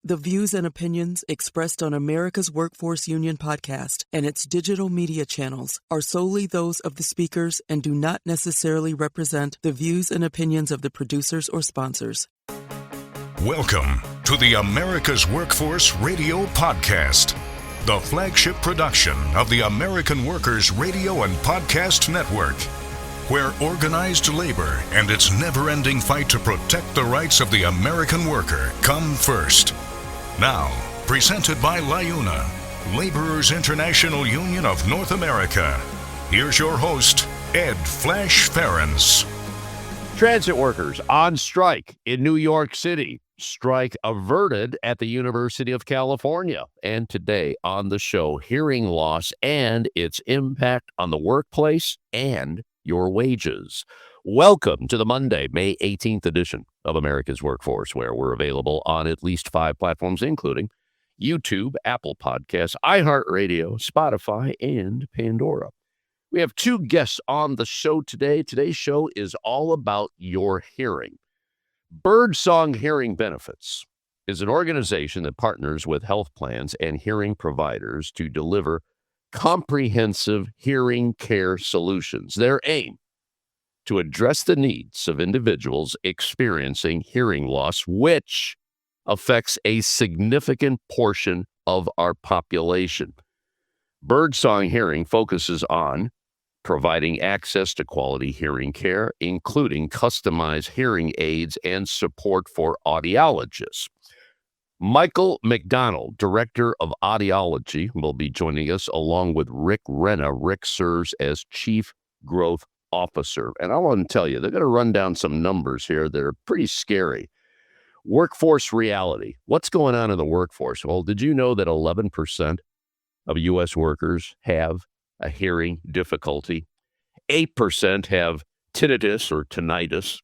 The views and opinions expressed on America's Workforce Union podcast and its digital media channels are solely those of the speakers and do not necessarily represent the views and opinions of the producers or sponsors. Welcome to the America's Workforce Radio Podcast, the flagship production of the American Workers Radio and Podcast Network, where organized labor and its never-ending fight to protect the rights of the American worker come first. Now, presented by LIUNA, Laborers International Union of North America. Here's your host, Ed Flash Ferenc. Transit workers on strike in New York City. Strike averted at the University of California. And today on the show, hearing loss and its impact on the workplace and your wages. Welcome to the Monday, May 18th edition of America's Workforce, where we're available on at least 5 platforms, including YouTube, Apple Podcasts, iHeartRadio, Spotify, and Pandora. We have 2 guests on the show today. Today's show is all about your hearing. Birdsong Hearing Benefits is an organization that partners with health plans and hearing providers to deliver comprehensive hearing care solutions. Their aim: to address the needs of individuals experiencing hearing loss, which affects a significant portion of our population. Birdsong Hearing focuses on providing access to quality hearing care, including customized hearing aids and support for audiologists. Michael MacDonald, Director of Audiology, will be joining us along with Rick Renna. Rick serves as Chief Growth Officer. And I want to tell you, they're going to run down some numbers here that are pretty scary. Workforce reality. What's going on in the workforce? Well, did you know that 11% of U.S. workers have a hearing difficulty? 8% have tinnitus or tinnitus.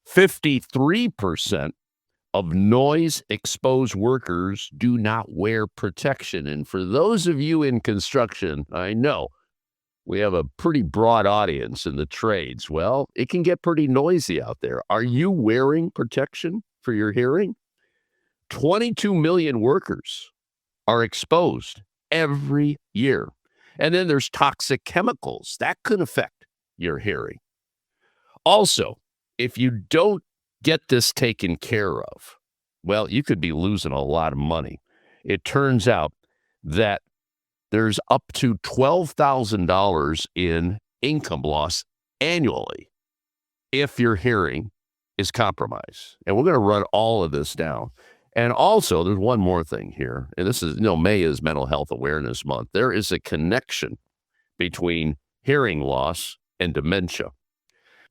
53% of noise-exposed workers do not wear protection. And for those of you in construction, I know we have a pretty broad audience in the trades. Well, it can get pretty noisy out there. Are you wearing protection for your hearing? 22 million workers are exposed every year. And then there's toxic chemicals that could affect your hearing. Also, if you don't get this taken care of, well, you could be losing a lot of money. It turns out that there's up to $12,000 in income loss annually if your hearing is compromised. And we're going to run all of this down. And also, there's one more thing here. And this is, May is Mental Health Awareness Month. There is a connection between hearing loss and dementia.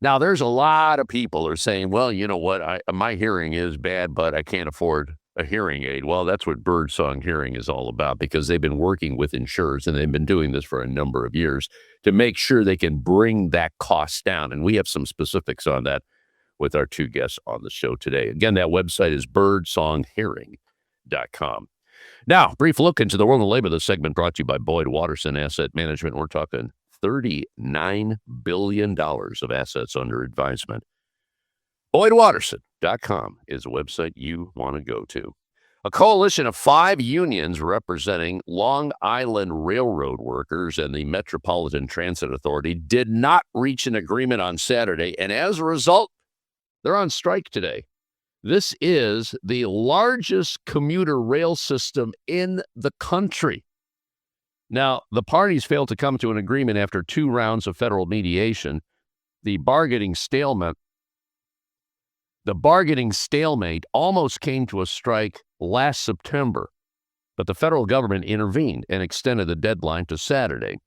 Now, there's a lot of people who are saying, well, you know what, my hearing is bad, but I can't afford a hearing aid. Well, that's what Birdsong Hearing is all about, because they've been working with insurers, and they've been doing this for a number of years to make sure they can bring that cost down. And we have some specifics on that with our 2 guests on the show today. Again, that website is birdsonghearing.com. Now, brief look into the world of labor. This segment brought to you by Boyd Watterson Asset Management. We're talking $39 billion of assets under advisement. BoydWatterson.com is a website you want to go to. A coalition of 5 unions representing Long Island Railroad workers and the Metropolitan Transit Authority did not reach an agreement on Saturday, and as a result, they're on strike today. This is the largest commuter rail system in the country. Now, the parties failed to come to an agreement after 2 rounds of federal mediation. The bargaining stalemate almost came to a strike last September, but the federal government intervened and extended the deadline to Saturday.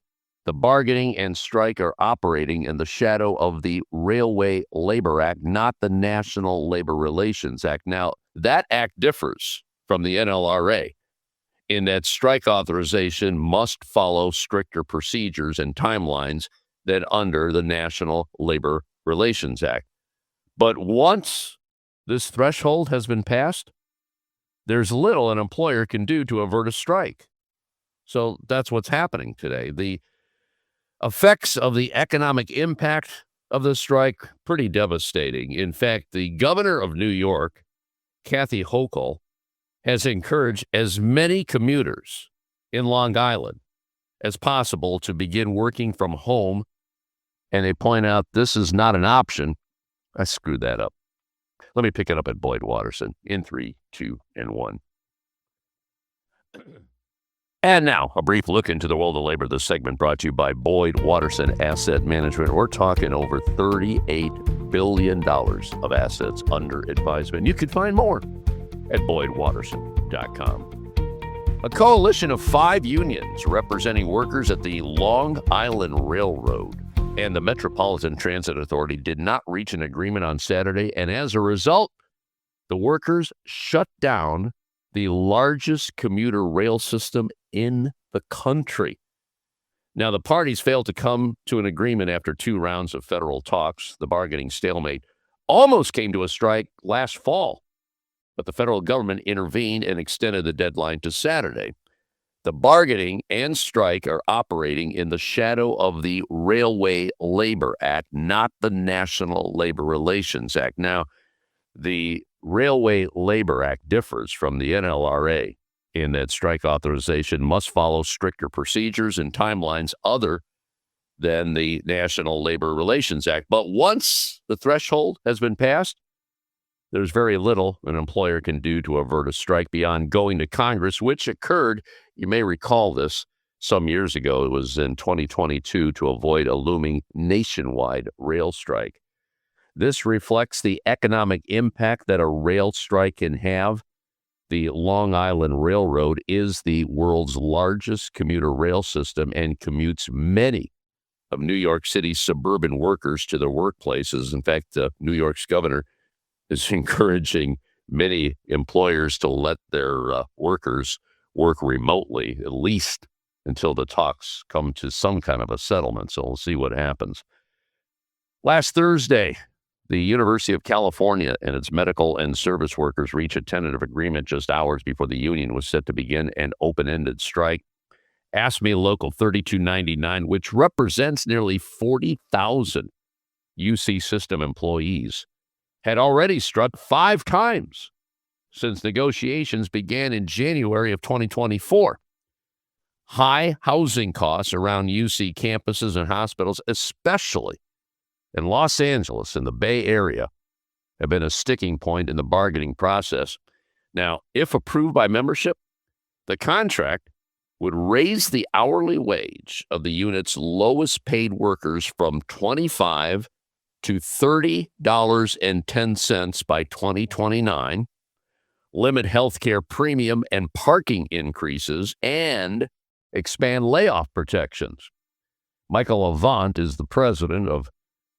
The bargaining and strike are operating in the shadow of the Railway Labor Act, not the National Labor Relations Act. Now, that act differs from the NLRA in that strike authorization must follow stricter procedures and timelines than under the National Labor Relations Act. But once this threshold has been passed, there's little an employer can do to avert a strike. So that's what's happening today. The effects of the economic impact of the strike, pretty devastating. In fact, the governor of New York, Kathy Hochul, has encouraged as many commuters in Long Island as possible to begin working from home. And they point out this is not an option. I screwed that up. Let me pick it up at Boyd Watterson in 3, 2, and 1. And now, a brief look into the world of labor. This segment brought to you by Boyd Watterson Asset Management. We're talking over $38 billion of assets under advisement. You can find more at BoydWatterson.com. A coalition of 5 unions representing workers at the Long Island Railroad and the Metropolitan Transit Authority did not reach an agreement on Saturday, and as a result, the workers shut down the largest commuter rail system in the country. Now, the parties failed to come to an agreement after 2 rounds of federal talks. The bargaining stalemate almost came to a strike last fall, but the federal government intervened and extended the deadline to Saturday. The bargaining and strike are operating in the shadow of the Railway Labor Act, not the National Labor Relations Act. Now, the Railway Labor Act differs from the NLRA in that strike authorization must follow stricter procedures and timelines other than the National Labor Relations Act. But once the threshold has been passed, there's very little an employer can do to avert a strike beyond going to Congress, which occurred, you may recall this, some years ago. It was in 2022 to avoid a looming nationwide rail strike. This reflects the economic impact that a rail strike can have. The Long Island Railroad is the world's largest commuter rail system and commutes many of New York City's suburban workers to their workplaces. In fact, New York's governor is encouraging many employers to let their workers work remotely, at least until the talks come to some kind of a settlement. So we'll see what happens. Last Thursday, the University of California and its medical and service workers reached a tentative agreement just hours before the union was set to begin an open-ended strike. ASME Local 3299, which represents nearly 40,000 UC system employees, had already struck 5 times since negotiations began in January of 2024. High housing costs around UC campuses and hospitals, especially in Los Angeles and the Bay Area, have been a sticking point in the bargaining process. Now, if approved by membership, the contract would raise the hourly wage of the unit's lowest paid workers from $25 to $30.10 by 2029, limit healthcare premium and parking increases, and expand layoff protections. Michael Avant is the president of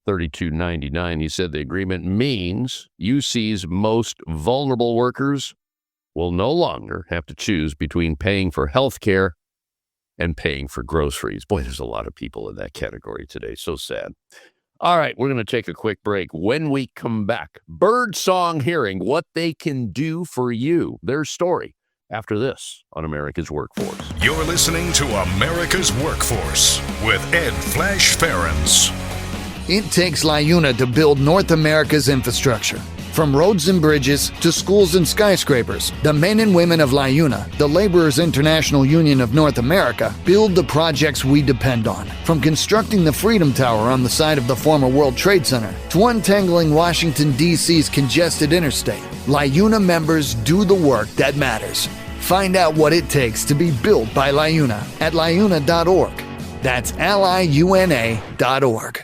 3299. He said the agreement means UC's most vulnerable workers will no longer have to choose between paying for health care and paying for groceries. Boy, there's a lot of people in that category today. So sad. All right, we're going to take a quick break. When we come back, Birdsong Hearing, what they can do for you, their story, after this on America's Workforce. You're listening to America's Workforce with Ed Flash Ferenc. It takes LiUNA to build North America's infrastructure. From roads and bridges to schools and skyscrapers, the men and women of LiUNA, the Laborers International Union of North America, build the projects we depend on. From constructing the Freedom Tower on the site of the former World Trade Center to untangling Washington, D.C.'s congested interstate, LiUNA members do the work that matters. Find out what it takes to be built by LiUNA at liuna.org. That's liuna.org.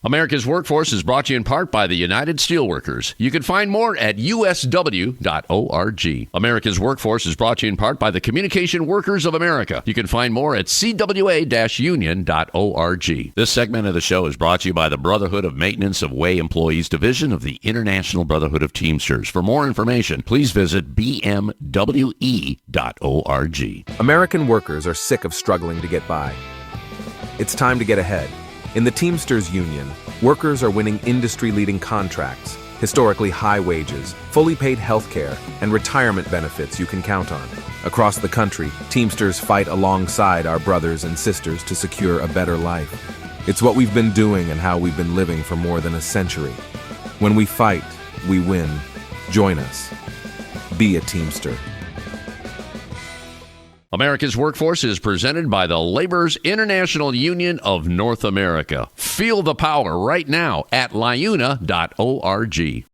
America's Workforce is brought to you in part by the United Steelworkers. You can find more at usw.org. America's Workforce is brought to you in part by the Communication Workers of America. You can find more at cwa-union.org. This segment of the show is brought to you by the Brotherhood of Maintenance of Way Employees Division of the International Brotherhood of Teamsters. For more information, please visit bmwe.org. American workers are sick of struggling to get by. It's time to get ahead. In the Teamsters Union, workers are winning industry-leading contracts, historically high wages, fully paid health care, and retirement benefits you can count on. Across the country, Teamsters fight alongside our brothers and sisters to secure a better life. It's what we've been doing and how we've been living for more than a century. When we fight, we win. Join us. Be a Teamster. America's Workforce is presented by the Laborers International Union of North America. Feel the power right now at liuna.org.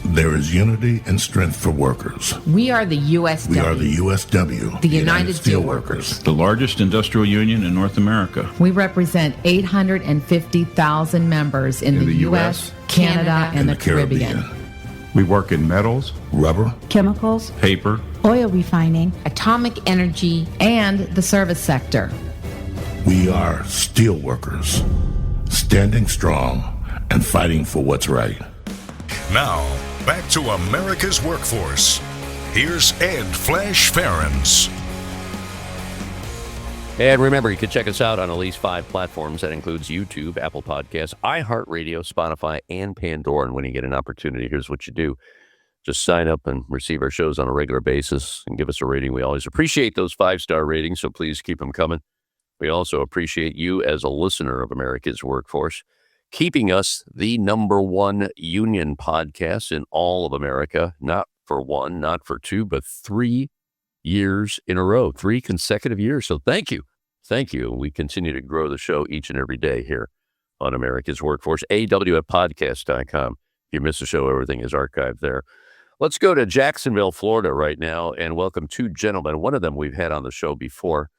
There is unity and strength for workers. We are the USW. We are the USW, the United Steelworkers. The largest industrial union in North America. We represent 850,000 members in the U.S., Canada, and the Caribbean. We work in metals, rubber, chemicals, paper, oil refining, atomic energy, and the service sector. We are steelworkers, standing strong and fighting for what's right. Now, back to America's Workforce. Here's Ed Flash Ferenc. And remember, you can check us out on at least 5 platforms. That includes YouTube, Apple Podcasts, iHeartRadio, Spotify, and Pandora. And when you get an opportunity, here's what you do. Just sign up and receive our shows on a regular basis and give us a rating. We always appreciate those 5-star ratings, so please keep them coming. We also appreciate you as a listener of America's Workforce, keeping us the #1 union podcast in all of America, not for 1, not for 2, but 3 years in a row, 3 consecutive years. So thank you. Thank you. We continue to grow the show each and every day here on America's Workforce, awfpodcast.com. If you miss a show, everything is archived there. Let's go to Jacksonville, Florida right now and welcome 2 gentlemen. One of them we've had on the show before.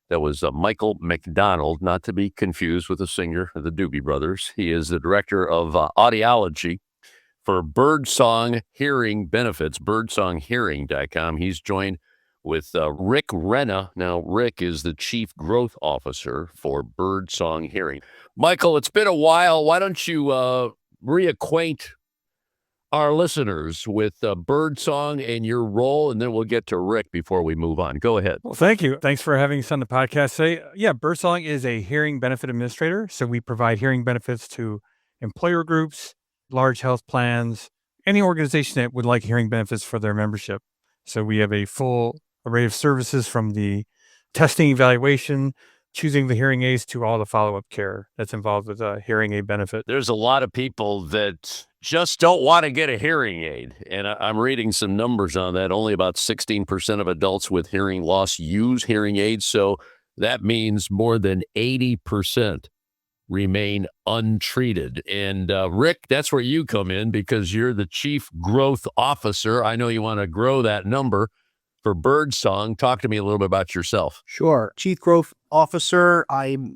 That was Michael MacDonald, not to be confused with the singer of the Doobie Brothers. He is the director of audiology for Birdsong Hearing Benefits, birdsonghearing.com. He's joined with Rick Renna. Now, Rick is the Chief Growth Officer for Birdsong Hearing. Michael, it's been a while. Why don't you reacquaint our listeners with Birdsong and your role, and then we'll get to Rick before we move on. Go ahead. Well, thank you. Thanks for having us on the podcast today. Yeah, Birdsong is a hearing benefit administrator. So we provide hearing benefits to employer groups, large health plans, any organization that would like hearing benefits for their membership. So we have a full array of services from the testing, evaluation, choosing the hearing aids to all the follow-up care that's involved with a hearing aid benefit. There's a lot of people that just don't want to get a hearing aid. And I'm reading some numbers on that. Only about 16% of adults with hearing loss use hearing aids. So that means more than 80% remain untreated. And Rick, that's where you come in because you're the Chief Growth Officer. I know you want to grow that number for Birdsong. Talk to me a little bit about yourself. Sure. Chief Growth Officer. I'm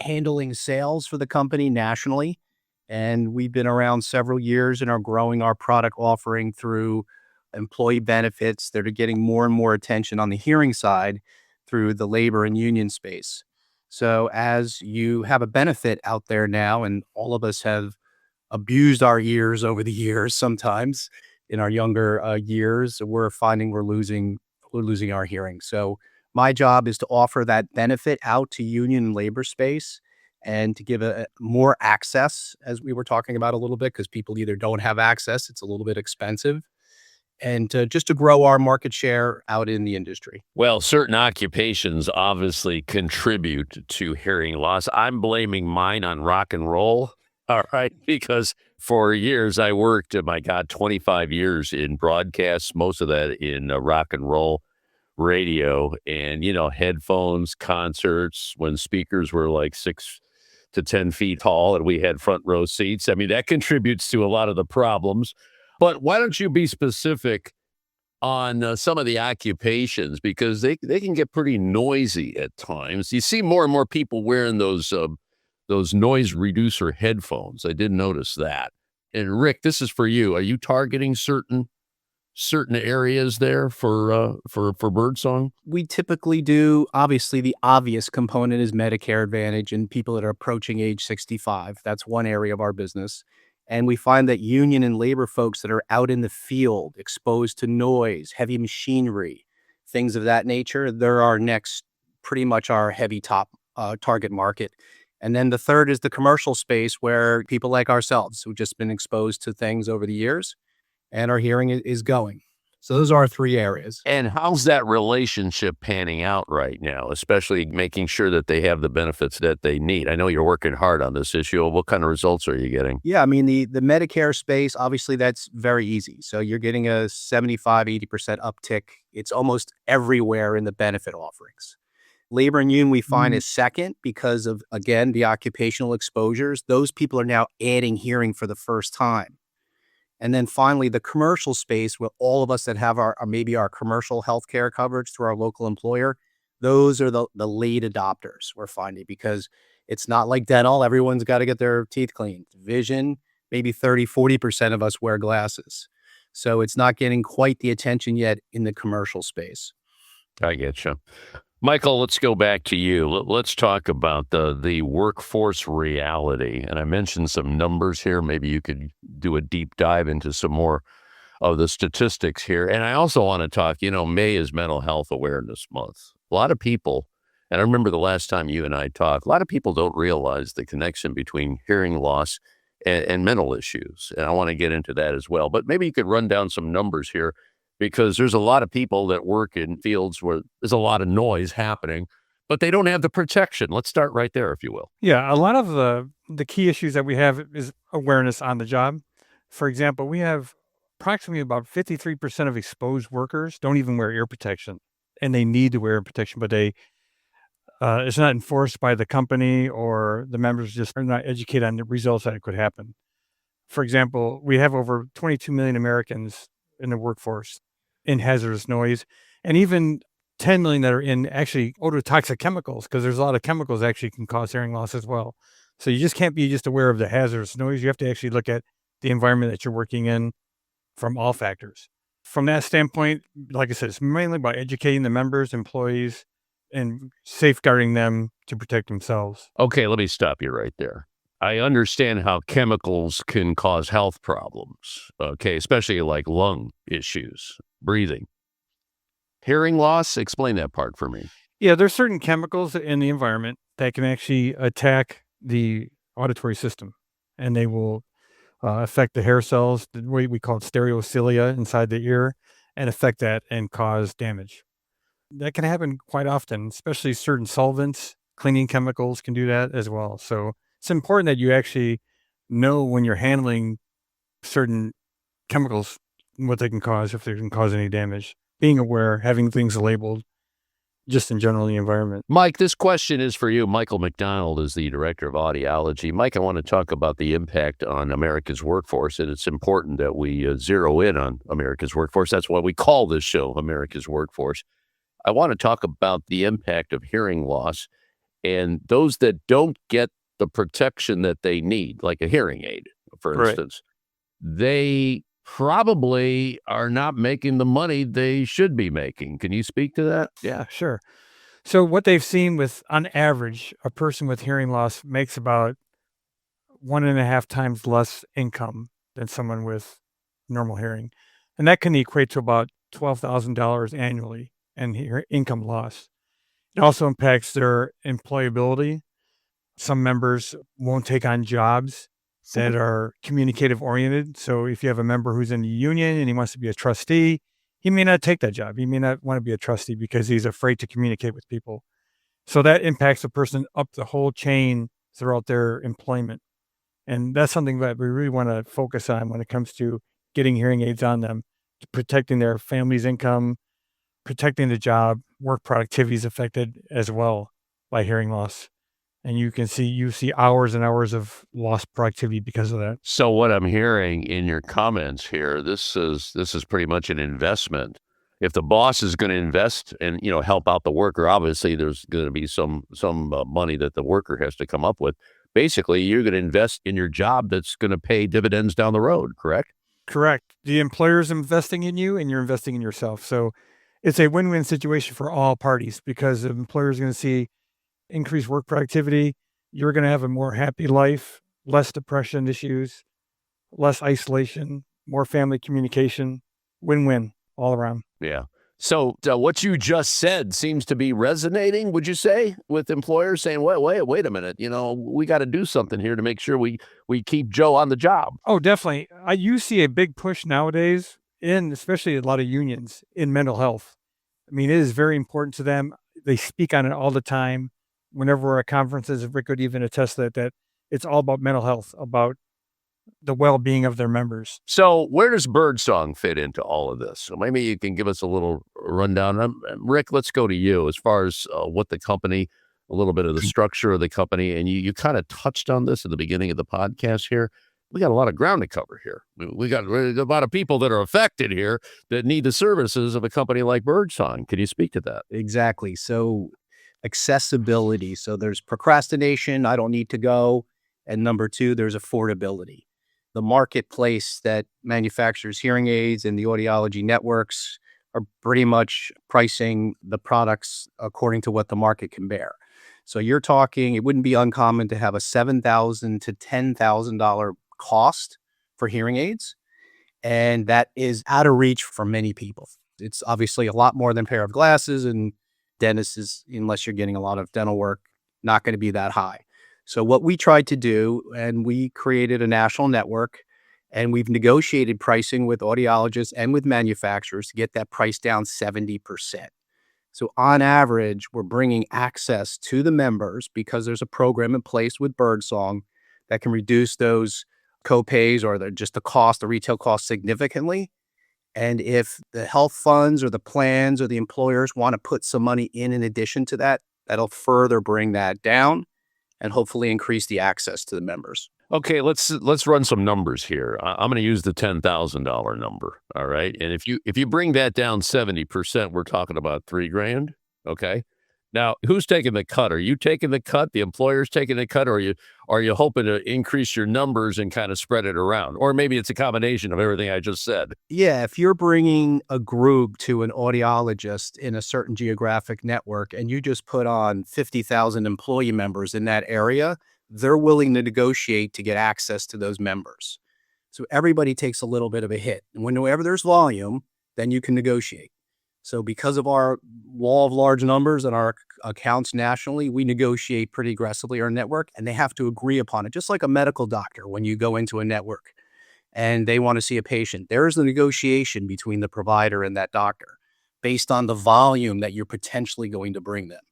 handling sales for the company nationally. And we've been around several years and are growing our product offering through employee benefits that are getting more and more attention on the hearing side through the labor and union space. So as you have a benefit out there now, and all of us have abused our ears over the years sometimes in our younger years, we're finding we're losing our hearing. So my job is to offer that benefit out to union and labor space and to give more access, as we were talking about a little bit, because people either don't have access, it's a little bit expensive, and just to grow our market share out in the industry. Well, certain occupations obviously contribute to hearing loss. I'm blaming mine on rock and roll, all right, because for years I worked, 25 years in broadcasts, most of that in rock and roll radio and, headphones, concerts, when speakers were like 6 to 10 feet tall and we had front row seats. I mean, that contributes to a lot of the problems. But why don't you be specific on some of the occupations, because they can get pretty noisy at times. You see more and more people wearing those noise reducer headphones. I did notice that. And Rick, this is for you. Are you targeting certain areas there for Birdsong? We typically do. Obviously, the obvious component is Medicare Advantage and people that are approaching age 65. That's one area of our business. And we find that union and labor folks that are out in the field, exposed to noise, heavy machinery, things of that nature, they're our next, pretty much our heavy top target market. And then the third is the commercial space, where people like ourselves who've just been exposed to things over the years and our hearing is going. So those are our three areas. And how's that relationship panning out right now, especially making sure that they have the benefits that they need? I know you're working hard on this issue. What kind of results are you getting? Yeah, I mean, the Medicare space, obviously that's very easy. So you're getting a 75, 80% uptick. It's almost everywhere in the benefit offerings. Labor and union we find is second because of, again, the occupational exposures. Those people are now adding hearing for the first time. And then finally, the commercial space with all of us that have maybe our commercial healthcare coverage through our local employer, those are the late adopters we're finding, because it's not like dental. Everyone's got to get their teeth cleaned. Vision, maybe 30, 40% of us wear glasses. So it's not getting quite the attention yet in the commercial space. I get you. Michael, let's go back to you. Let's talk about the workforce reality. And I mentioned some numbers here. Maybe you could do a deep dive into some more of the statistics here. And I also want to talk, May is Mental Health Awareness Month. A lot of people, and I remember the last time you and I talked, a lot of people don't realize the connection between hearing loss and mental issues. And I want to get into that as well. But maybe you could run down some numbers here, because there's a lot of people that work in fields where there's a lot of noise happening, but they don't have the protection. Let's start right there, if you will. Yeah, a lot of the key issues that we have is awareness on the job. For example, we have approximately about 53% of exposed workers don't even wear ear protection, and they need to wear ear protection, but it's not enforced by the company, or the members just are not educated on the results that it could happen. For example, we have over 22 million Americans in the workforce in hazardous noise, and even 10 million that are in actually ototoxic chemicals, because there's a lot of chemicals that actually can cause hearing loss as well. So you just can't be just aware of the hazardous noise. You have to actually look at the environment that you're working in from all factors. From that standpoint, like I said, it's mainly about educating the members, employees, and safeguarding them to protect themselves. Okay, let me stop you right there. I understand how chemicals can cause health problems, okay, especially like lung issues, breathing. Hearing loss, explain that part for me. Yeah, there's certain chemicals in the environment that can actually attack the auditory system, and they will affect the hair cells, the way we call it stereocilia inside the ear, and affect that and cause damage. That can happen quite often, especially certain solvents, cleaning chemicals can do that as well. So it's important that you actually know when you're handling certain chemicals, what they can cause, if they can cause any damage. Being aware, having things labeled, just in general in the environment. Mike, this question is for you. Michael MacDonald is the director of audiology. Mike, I want to talk about the impact on America's workforce, and it's important that we zero in on America's workforce. That's why we call this show America's Workforce. I want to talk about the impact of hearing loss and those that don't get the protection that they need, like a hearing aid, for instance. They probably are not making the money they should be making. Can you speak to that? Yeah, sure. So what they've seen with, on average, a person with hearing loss makes about 1.5 times less income than someone with normal hearing. And that can equate to about $12,000 annually in income loss. It also impacts their employability. Some members won't take on jobs that are communicative oriented. So if you have a member who's in the union and he wants to be a trustee, he may not take that job. He may not want to be a trustee because he's afraid to communicate with people. So that impacts a person up the whole chain throughout their employment. And that's something that we really want to focus on when it comes to getting hearing aids on them, protecting their family's income, protecting the job. Work productivity is affected as well by hearing loss. And you see hours and hours of lost productivity because of that. So what I'm hearing in your comments here, this is pretty much an investment. If the boss is going to invest and help out the worker, obviously there's going to be some money that the worker has to come up with. Basically, you're going to invest in your job that's going to pay dividends down the road, correct? Correct. The employer's investing in you and you're investing in yourself. So it's a win-win situation for all parties, because the employer is going to see increased work productivity. You're going to have a more happy life, less depression issues, less isolation, more family communication. Win-win all around. Yeah. So what you just said seems to be resonating, would you say, with employers saying, wait a minute, we got to do something here to make sure we keep Joe on the job. Oh, definitely. You see a big push nowadays and especially a lot of unions in mental health. I mean, it is very important to them. They speak on it all the time. Whenever we're at conferences, Rick would even attest that it's all about mental health, about the well-being of their members. So where does Birdsong fit into all of this? So maybe you can give us a little rundown. Rick, let's go to you as far as what the company, a little bit of the structure of the company, and you kind of touched on this at the beginning of the podcast here. We got a lot of ground to cover here. We got a lot of people that are affected here that need the services of a company like Birdsong. Can you speak to that? Exactly. So accessibility. So there's procrastination. I don't need to go. And number two, there's affordability. The marketplace that manufactures hearing aids and the audiology networks are pretty much pricing the products according to what the market can bear. So you're talking, it wouldn't be uncommon to have a $7,000 to $10,000 cost for hearing aids. And that is out of reach for many people. It's obviously a lot more than a pair of glasses, and dentists is, unless you're getting a lot of dental work, not going to be that high. So what we tried to do, and we created a national network, and we've negotiated pricing with audiologists and with manufacturers to get that price down 70%. So on average, we're bringing access to the members because there's a program in place with Birdsong that can reduce those co-pays or just the retail cost significantly. And if the health funds or the plans or the employers want to put some money in addition to that, that'll further bring that down and hopefully increase the access to the members. Okay, let's run some numbers here. I'm going to use the $10,000 number. All right, and if you bring that down 70%, we're talking about $3,000. Okay, now who's taking the cut? Are you taking the cut? The employer's taking the cut, or are you hoping to increase your numbers and kind of spread it around? Or maybe it's a combination of everything I just said. Yeah, if you're bringing a group to an audiologist in a certain geographic network and you just put on 50,000 employee members in that area, they're willing to negotiate to get access to those members. So everybody takes a little bit of a hit. And whenever there's volume, then you can negotiate. So because of our law of large numbers and our accounts nationally, we negotiate pretty aggressively our network, and they have to agree upon it. Just like a medical doctor, when you go into a network and they want to see a patient, there is a negotiation between the provider and that doctor based on the volume that you're potentially going to bring them.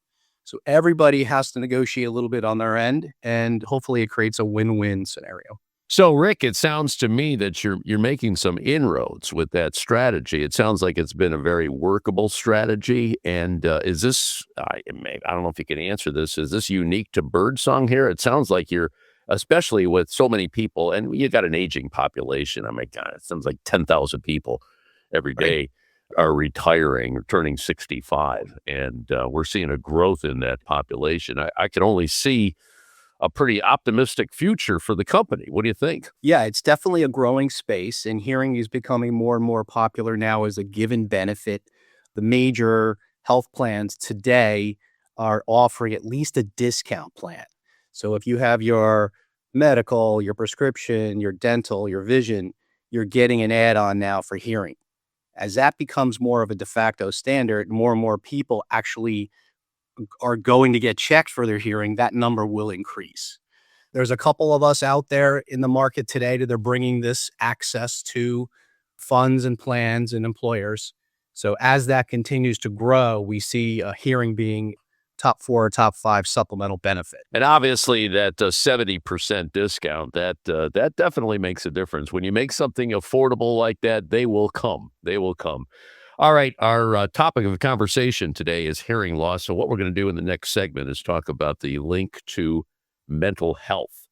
So everybody has to negotiate a little bit on their end, and hopefully it creates a win-win scenario. So, Rick, it sounds to me that you're making some inroads with that strategy. It sounds like it's been a very workable strategy. And is this, I don't know if you can answer this, is this unique to Birdsong here? It sounds like you're, especially with so many people, and you got an aging population. I mean, God, it sounds like 10,000 people every day are retiring or turning 65. And we're seeing a growth in that population. I can only see a pretty optimistic future for the company. What do you think? Yeah, it's definitely a growing space, and hearing is becoming more and more popular now as a given benefit. The major health plans today are offering at least a discount plan. So if you have your medical, your prescription, your dental, your vision, you're getting an add-on now for hearing. As that becomes more of a de facto standard, more and more people actually are going to get checked for their hearing, that number will increase. There's a couple of us out there in the market today that are bringing this access to funds and plans and employers. So as that continues to grow, we see hearing being top 4 or top 5 supplemental benefit. And obviously that 70% discount, that definitely makes a difference. When you make something affordable like that, they will come. They will come. All right, our topic of conversation today is hearing loss. So what we're going to do in the next segment is talk about the link to mental health.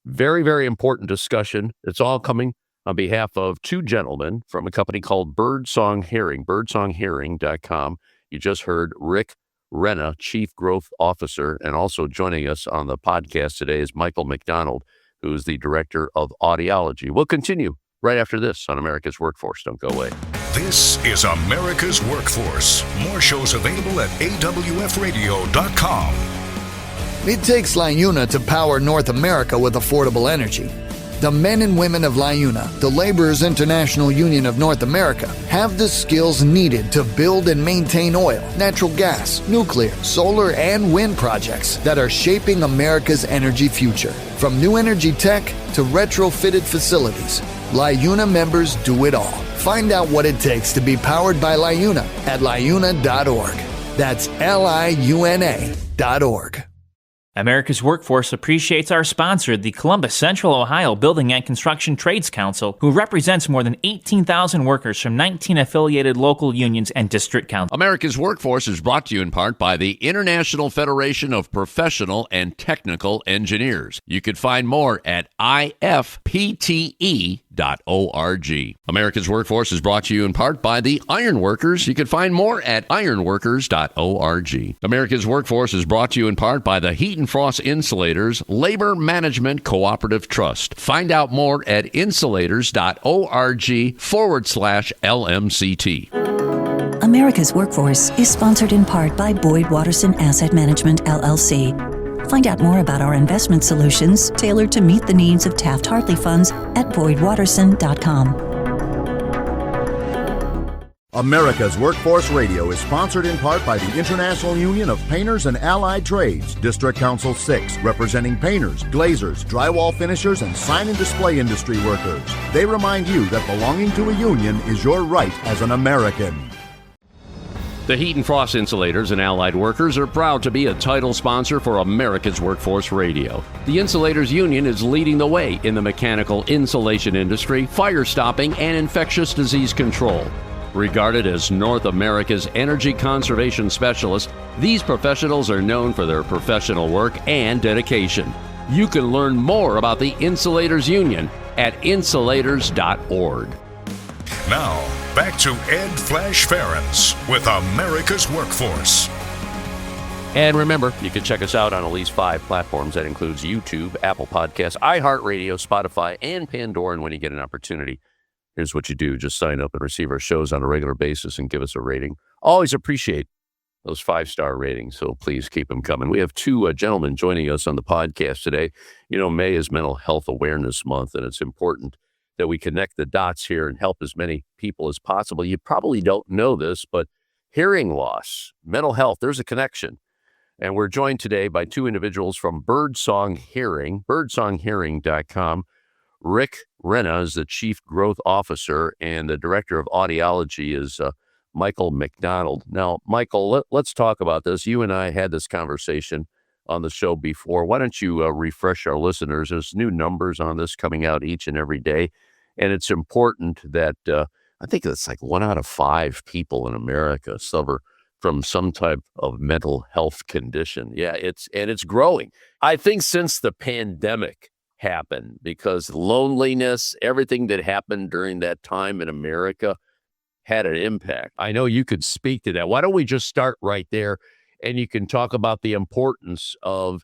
Very, very important discussion. It's all coming on behalf of two gentlemen from a company called Birdsong Hearing, birdsonghearing.com. You just heard Rick Renna, Chief Growth Officer, and also joining us on the podcast today is Michael MacDonald, who is the Director of Audiology. We'll continue right after this on America's Workforce. Don't go away. This is America's Workforce. More shows available at awfradio.com. It takes LiUNA to power North America with affordable energy. The men and women of LiUNA, the Laborers International Union of North America, have the skills needed to build and maintain oil, natural gas, nuclear, solar, and wind projects that are shaping America's energy future. From new energy tech to retrofitted facilities, LiUNA members do it all. Find out what it takes to be powered by LiUNA at liuna.org. That's liuna.org. America's Workforce appreciates our sponsor, the Columbus Central Ohio Building and Construction Trades Council, who represents more than 18,000 workers from 19 affiliated local unions and district councils. America's Workforce is brought to you in part by the International Federation of Professional and Technical Engineers. You can find more at ifpte.org. America's Workforce is brought to you in part by the Ironworkers. You can find more at ironworkers.org. America's Workforce is brought to you in part by the Heat and Frost Insulators Labor Management Cooperative Trust. Find out more at insulators.org/LMCT. America's Workforce is sponsored in part by Boyd Watterson Asset Management, LLC. Find out more about our investment solutions tailored to meet the needs of Taft-Hartley funds at boydwatterson.com. America's Workforce Radio is sponsored in part by the International Union of Painters and Allied Trades, District Council 6, representing painters, glazers, drywall finishers, and sign and display industry workers. They remind you that belonging to a union is your right as an American. The Heat and Frost Insulators and Allied Workers are proud to be a title sponsor for America's Workforce Radio. The Insulators Union is leading the way in the mechanical insulation industry, fire stopping, and infectious disease control. Regarded as North America's energy conservation specialists, these professionals are known for their professional work and dedication. You can learn more about the Insulators Union at insulators.org. Now, back to Ed Flash Ferenc with America's Workforce. And remember, you can check us out on at least 5 platforms. That includes YouTube, Apple Podcasts, iHeartRadio, Spotify, and Pandora. And when you get an opportunity, here's what you do. Just sign up and receive our shows on a regular basis and give us a rating. Always appreciate those 5-star ratings, so please keep them coming. We have 2 gentlemen joining us on the podcast today. You know, May is Mental Health Awareness Month, and it's important that we connect the dots here and help as many people as possible. You probably don't know this, but hearing loss, mental health, there's a connection. And we're joined today by 2 individuals from Birdsong Hearing, birdsonghearing.com. Rick Renna is the Chief Growth Officer, and the Director of Audiology is Michael MacDonald. Now, Michael, let's talk about this. You and I had this conversation on the show before. Why don't you refresh our listeners? There's new numbers on this coming out each and every day, and it's important that I think it's like 1 out of 5 people in America suffer from some type of mental health condition. Yeah, it's growing. I think since the pandemic happened, because loneliness, everything that happened during that time in America had an impact. I know you could speak to that. Why don't we just start right there, and you can talk about the importance of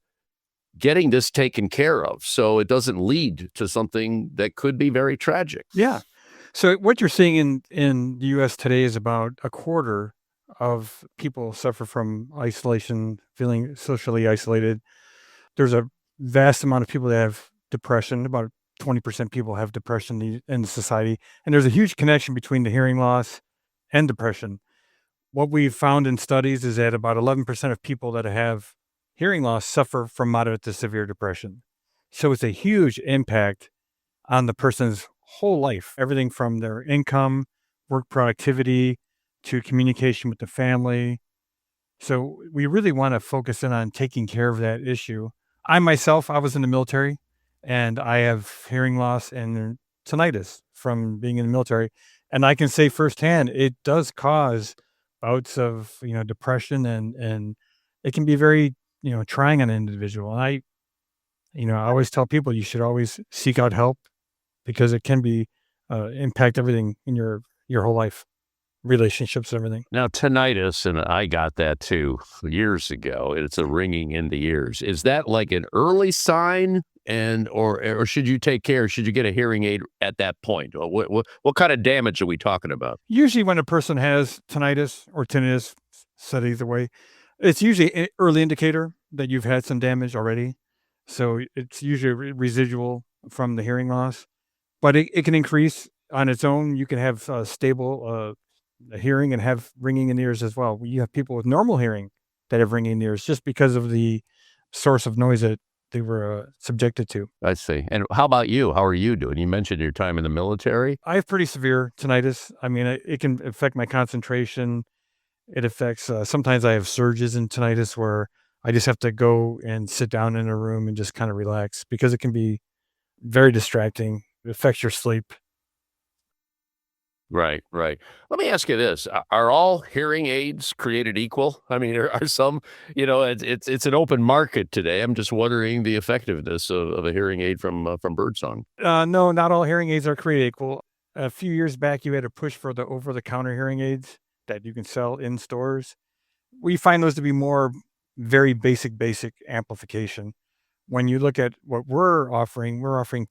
getting this taken care of so it doesn't lead to something that could be very tragic. Yeah. So what you're seeing in the U.S. today is about a quarter of people suffer from isolation, feeling socially isolated. There's a vast amount of people that have depression. About 20% people have depression in society. And there's a huge connection between the hearing loss and depression. What we've found in studies is that about 11% of people that have hearing loss suffer from moderate to severe depression. So it's a huge impact on the person's whole life, everything from their income, work productivity, to communication with the family. So we really want to focus in on taking care of that issue. I was in the military, and I have hearing loss and tinnitus from being in the military. And I can say firsthand, it does cause bouts of, depression, and it can be very, trying on an individual. And I always tell people you should always seek out help, because it can be impact everything in your whole life, relationships, everything. Now, tinnitus, and I got that too years ago. It's a ringing in the ears. Is that like an early sign, or should you take care? Should you get a hearing aid at that point? Or what kind of damage are we talking about? Usually, when a person has tinnitus or tinnitus, said either way, it's usually an early indicator that you've had some damage already. So it's usually residual from the hearing loss, but it can increase on its own. You can have stable hearing and have ringing in the ears as well. You have people with normal hearing that have ringing in the ears just because of the source of noise that they were subjected to. I see. And how about you? How are you doing? You mentioned your time in the military. I have pretty severe tinnitus. I mean, it can affect my concentration. It affects, sometimes I have surges in tinnitus where I just have to go and sit down in a room and just kind of relax because it can be very distracting. It affects your sleep. Right, right. Let me ask you this: are all hearing aids created equal? I mean, are some, it's an open market today. I'm just wondering the effectiveness of a hearing aid from Birdsong. No, not all hearing aids are created equal. A few years back, you had to push for the over-the-counter hearing aids that you can sell in stores. We find those to be more very basic amplification. When you look at what we're offering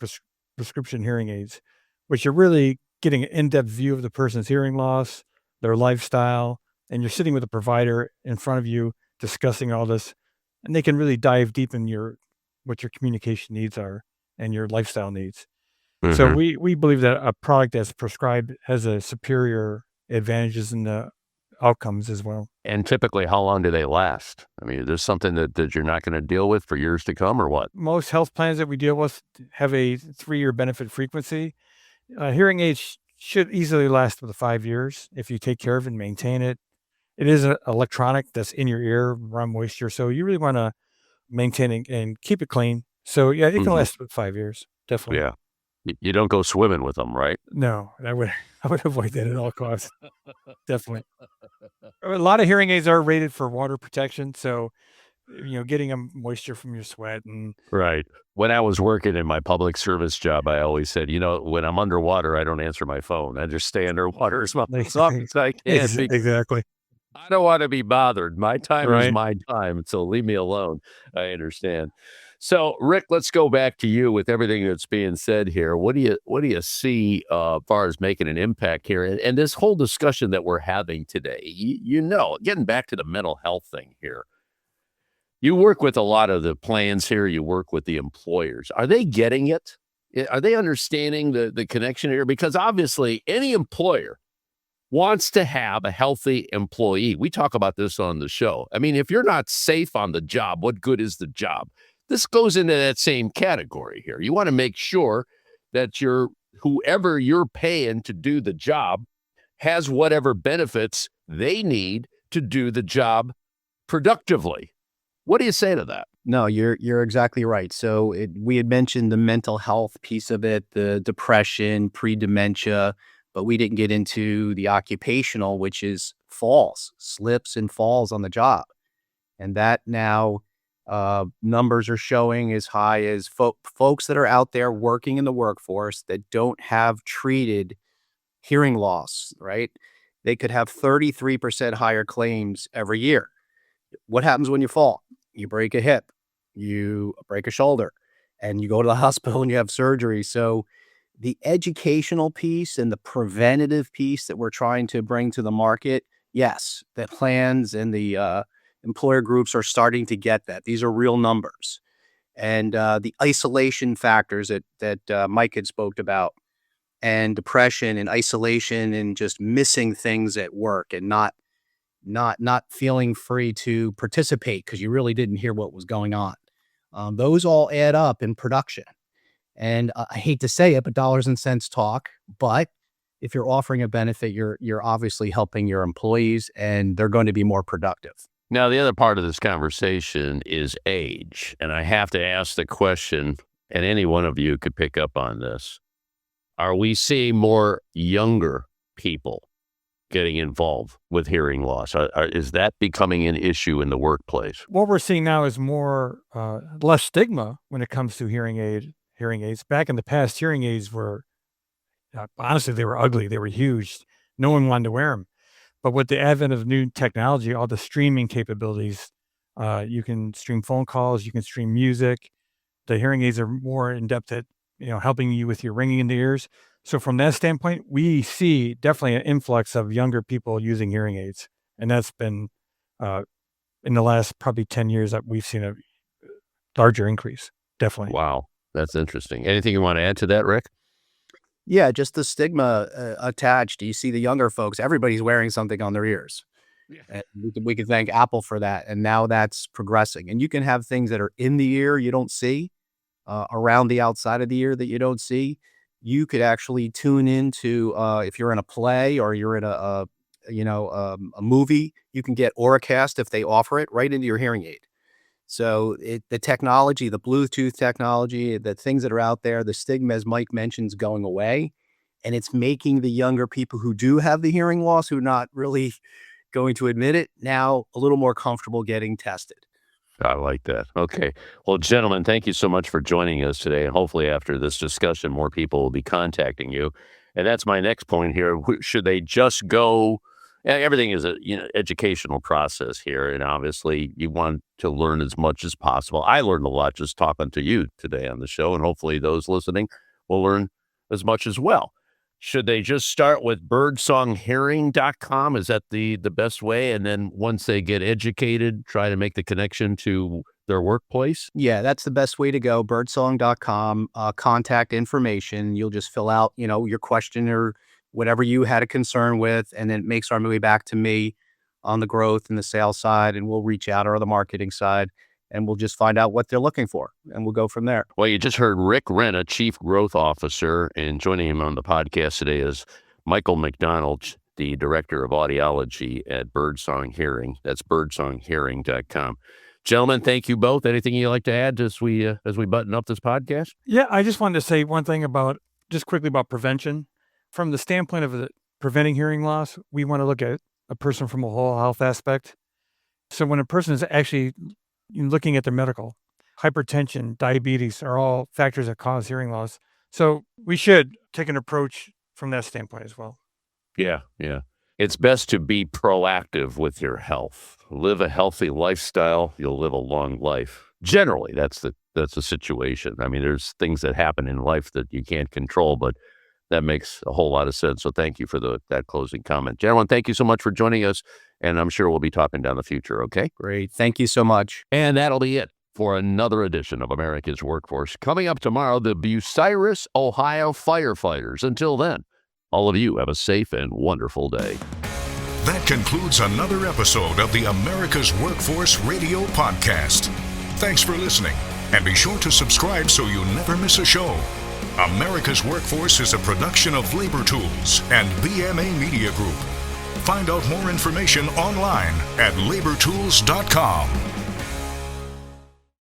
prescription hearing aids, which are really getting an in-depth view of the person's hearing loss, their lifestyle, and you're sitting with a provider in front of you discussing all this, and they can really dive deep in what your communication needs are and your lifestyle needs. Mm-hmm. So we believe that a product that's prescribed has a superior advantages in the outcomes as well. And typically, how long do they last? I mean, is this something that you're not going to deal with for years to come, or what? Most health plans that we deal with have a 3-year benefit frequency. Hearing aids should easily last up to 5 years if you take care of it and maintain it. It is an electronic that's in your ear around moisture, so you really want to maintain it and keep it clean. So yeah, it can last about 5 years, definitely. Yeah, you don't go swimming with them, right? No, I would avoid that at all costs. Definitely. A lot of hearing aids are rated for water protection, so getting moisture from your sweat and right. When I was working in my public service job, I always said, when I'm underwater, I don't answer my phone. I just stay underwater as often as I can. Exactly. I don't want to be bothered. My time is Right. my time, so leave me alone. I understand. So, Rick, let's go back to you with everything that's being said here. What do you see as far as making an impact here, and this whole discussion that we're having today? Getting back to the mental health thing here. You work with a lot of the plans here. You work with the employers. Are they getting it? Are they understanding the connection here? Because obviously, any employer wants to have a healthy employee. We talk about this on the show. I mean, if you're not safe on the job, what good is the job? This goes into that same category here. You want to make sure that whoever you're paying to do the job has whatever benefits they need to do the job productively. What do you say to that? No, you're exactly right. So we had mentioned the mental health piece of it, the depression, pre-dementia, but we didn't get into the occupational, which is slips and falls on the job. And that now numbers are showing as high as folks that are out there working in the workforce that don't have treated hearing loss, right? They could have 33% higher claims every year. What happens when you fall? You break a hip, you break a shoulder, and you go to the hospital and you have surgery. So the educational piece and the preventative piece that we're trying to bring to the market, yes, the plans and the employer groups are starting to get that. These are real numbers. And the isolation factors that Mike had spoke about, and depression and isolation and just missing things at work and not feeling free to participate because you really didn't hear what was going on. Those all add up in production. And I hate to say it, but dollars and cents talk. But if you're offering a benefit, you're obviously helping your employees and they're going to be more productive. Now, the other part of this conversation is age. And I have to ask the question, and any one of you could pick up on this. Are we seeing more younger people getting involved with hearing loss? Is that becoming an issue in the workplace? What we're seeing now is less stigma when it comes to hearing aids. Back in the past, hearing aids were, honestly, they were ugly. They were huge. No one wanted to wear them. But with the advent of new technology, all the streaming capabilities, you can stream phone calls, you can stream music. The hearing aids are more in depth at, helping you with your ringing in the ears. So from that standpoint, we see definitely an influx of younger people using hearing aids. And that's been, in the last probably 10 years, that we've seen a larger increase. Definitely. Wow. That's interesting. Anything you want to add to that, Rick? Yeah, just the stigma attached. You see the younger folks, everybody's wearing something on their ears. And we can thank Apple for that. And now that's progressing. And you can have things that are in the ear you don't see, around the outside of the ear that you don't see. You could actually tune into, if you're in a play or you're in a movie, you can get Auracast if they offer it right into your hearing aid. So the technology, the Bluetooth technology, the things that are out there, the stigma, as Mike mentioned, is going away. And it's making the younger people who do have the hearing loss, who are not really going to admit it, now a little more comfortable getting tested. I like that. Okay. Well, gentlemen, thank you so much for joining us today. And hopefully after this discussion, more people will be contacting you. And that's my next point here. Should they just go? Everything is a educational process here. And obviously you want to learn as much as possible. I learned a lot just talking to you today on the show. And hopefully those listening will learn as much as well. Should they just start with birdsonghearing.com? Is that the best way? And then once they get educated, try to make the connection to their workplace? Yeah, that's the best way to go. Birdsong.com, contact information. You'll just fill out, your question or whatever you had a concern with, and then it makes our way back to me on the growth and the sales side, and we'll reach out or the marketing side, and we'll just find out what they're looking for, and we'll go from there. Well, you just heard Rick Renna, Chief Growth Officer, and joining him on the podcast today is Michael MacDonald, the Director of Audiology at Birdsong Hearing. That's birdsonghearing.com. Gentlemen, thank you both. Anything you'd like to add as we button up this podcast? Yeah, I just wanted to say one thing just quickly about prevention. From the standpoint of preventing hearing loss, we want to look at a person from a whole health aspect. So when a person is actually looking at their medical, hypertension, diabetes are all factors that cause hearing loss. So we should take an approach from that standpoint as well. Yeah. It's best to be proactive with your health. Live a healthy lifestyle. You'll live a long life. Generally, that's the situation. I mean, there's things that happen in life that you can't control, but that makes a whole lot of sense. So thank you for that closing comment. Gentlemen, thank you so much for joining us. And I'm sure we'll be talking down the future, okay? Great. Thank you so much. And that'll be it for another edition of America's Workforce. Coming up tomorrow, the Bucyrus, Ohio firefighters. Until then, all of you have a safe and wonderful day. That concludes another episode of the America's Workforce Radio Podcast. Thanks for listening, and be sure to subscribe so you never miss a show. America's Workforce is a production of Labor Tools and BMA Media Group. Find out more information online at labortools.com.